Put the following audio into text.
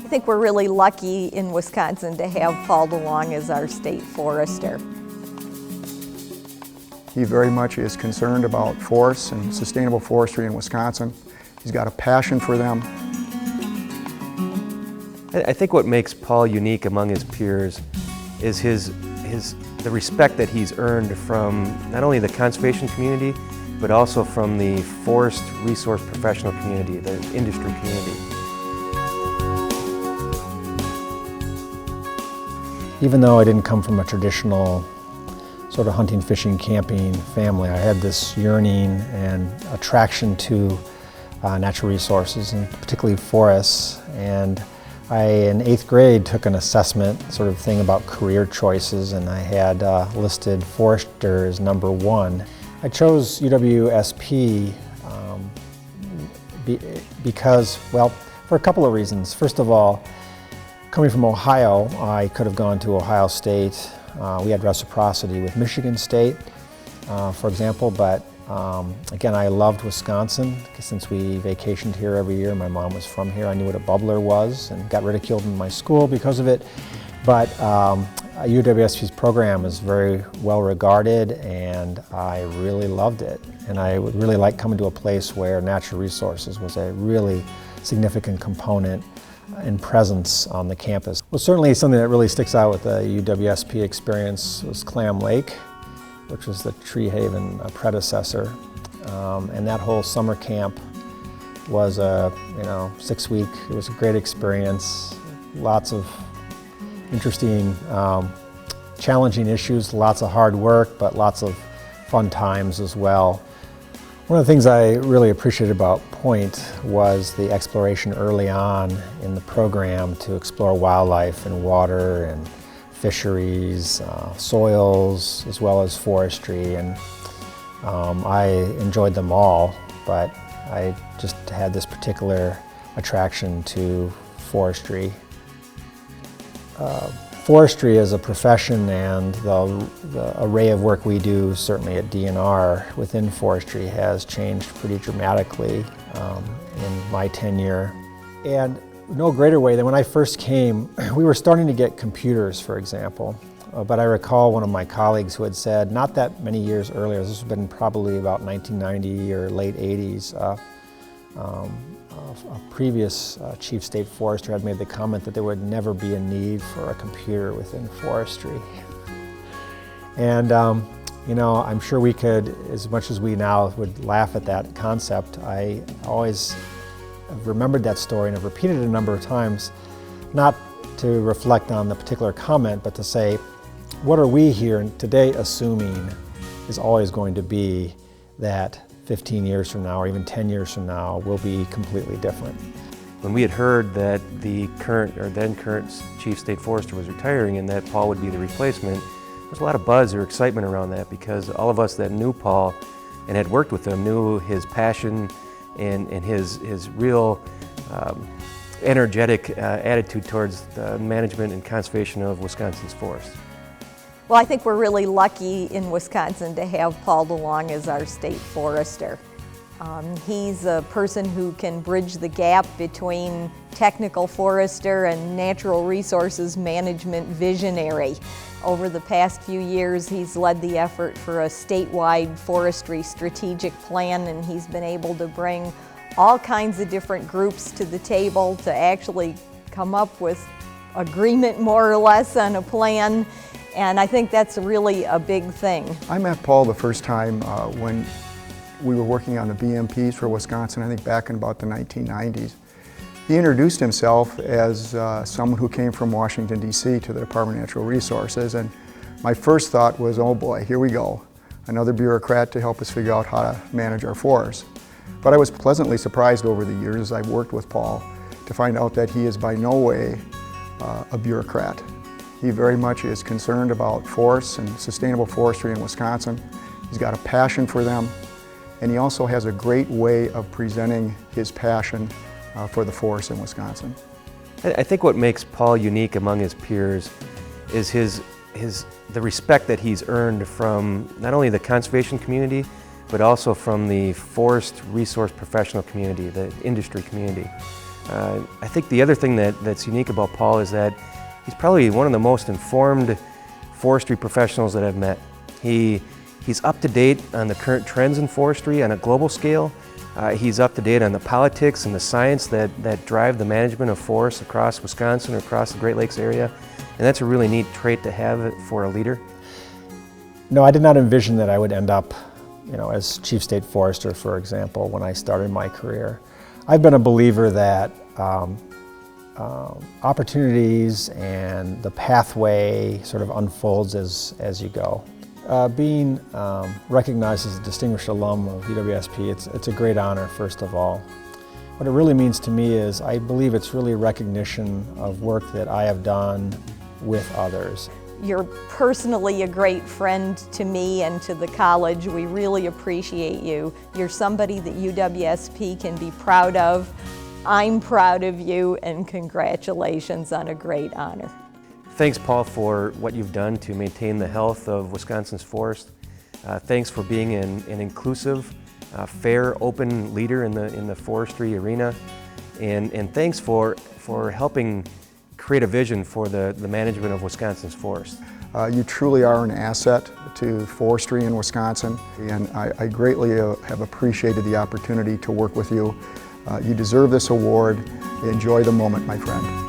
I think we're really lucky in Wisconsin to have Paul DeLong as our state forester. He very much is concerned about forests and sustainable forestry in Wisconsin. He's got a passion for them. I think what makes Paul unique among his peers is the respect that he's earned from not only the conservation community, but also from the forest resource professional community, the industry community. Even though I didn't come from a traditional sort of hunting, fishing, camping family, I had this yearning and attraction to natural resources, and particularly forests. And I, in 8th grade, took an assessment sort of thing about career choices, and I had listed forester as number 1. I chose UWSP because, well, for a couple of reasons. First of all, coming from Ohio, I could have gone to Ohio State. We had reciprocity with Michigan State, for example, but again, I loved Wisconsin since we vacationed here every year. My mom was from here. I knew what a bubbler was and got ridiculed in my school because of it. But UWSP's program is very well regarded, and I really loved it. And I would really like coming to a place where natural resources was a really significant component and presence on the campus. Well, certainly something that really sticks out with the UWSP experience was Clam Lake, which was the Tree Haven predecessor. And that whole summer camp was a 6-week, it was a great experience. Lots of interesting, challenging issues, lots of hard work, but lots of fun times as well. One of the things I really appreciated about Point was the exploration early on in the program to explore wildlife and water and fisheries, soils, as well as forestry. And I enjoyed them all, but I just had this particular attraction to forestry. Forestry as a profession and the array of work we do, certainly at DNR within forestry, has changed pretty dramatically in my tenure. And no greater way than when I first came, we were starting to get computers, for example. But I recall one of my colleagues who had said, not that many years earlier, this has been probably about 1990 or late 80s, a previous chief state forester had made the comment that there would never be a need for a computer within forestry. And I'm sure we could, as much as we now would laugh at that concept, I always remembered that story and have repeated it a number of times, not to reflect on the particular comment, but to say, what are we here today assuming is always going to be that 15 years from now or even 10 years from now will be completely different. When we had heard that the then current chief state forester was retiring and that Paul would be the replacement, there was a lot of buzz or excitement around that, because all of us that knew Paul and had worked with him knew his passion and his real energetic attitude towards the management and conservation of Wisconsin's forests. Well, I think we're really lucky in Wisconsin to have Paul DeLong as our state forester. He's a person who can bridge the gap between technical forester and natural resources management visionary. Over the past few years, he's led the effort for a statewide forestry strategic plan, and he's been able to bring all kinds of different groups to the table to actually come up with agreement, more or less, on a plan. And I think that's really a big thing. I met Paul the first time when we were working on the BMPs for Wisconsin, I think back in about the 1990s. He introduced himself as someone who came from Washington, D.C. to the Department of Natural Resources, and my first thought was, oh boy, here we go. Another bureaucrat to help us figure out how to manage our forests. But I was pleasantly surprised over the years as I've worked with Paul to find out that he is by no way a bureaucrat. He very much is concerned about forests and sustainable forestry in Wisconsin. He's got a passion for them, and he also has a great way of presenting his passion for the forests in Wisconsin. I think what makes Paul unique among his peers is the respect that he's earned from not only the conservation community, but also from the forest resource professional community, the industry community. I think the other thing that's unique about Paul is that he's probably one of the most informed forestry professionals that I've met. He's up to date on the current trends in forestry on a global scale. He's up to date on the politics and the science that drive the management of forests across Wisconsin or across the Great Lakes area. And that's a really neat trait to have for a leader. No, I did not envision that I would end up, as Chief State Forester, for example, when I started my career. I've been a believer that opportunities and the pathway sort of unfolds as you go. Being recognized as a distinguished alum of UWSP, it's a great honor, first of all. What it really means to me is I believe it's really recognition of work that I have done with others. You're personally a great friend to me and to the college. We really appreciate you. You're somebody that UWSP can be proud of. I'm proud of you, and congratulations on a great honor. Thanks, Paul, for what you've done to maintain the health of Wisconsin's forest. Thanks for being an inclusive, fair, open leader in the forestry arena. And thanks for helping create a vision for the management of Wisconsin's forests. You truly are an asset to forestry in Wisconsin, and I greatly have appreciated the opportunity to work with you. You deserve this award. Enjoy the moment, my friend.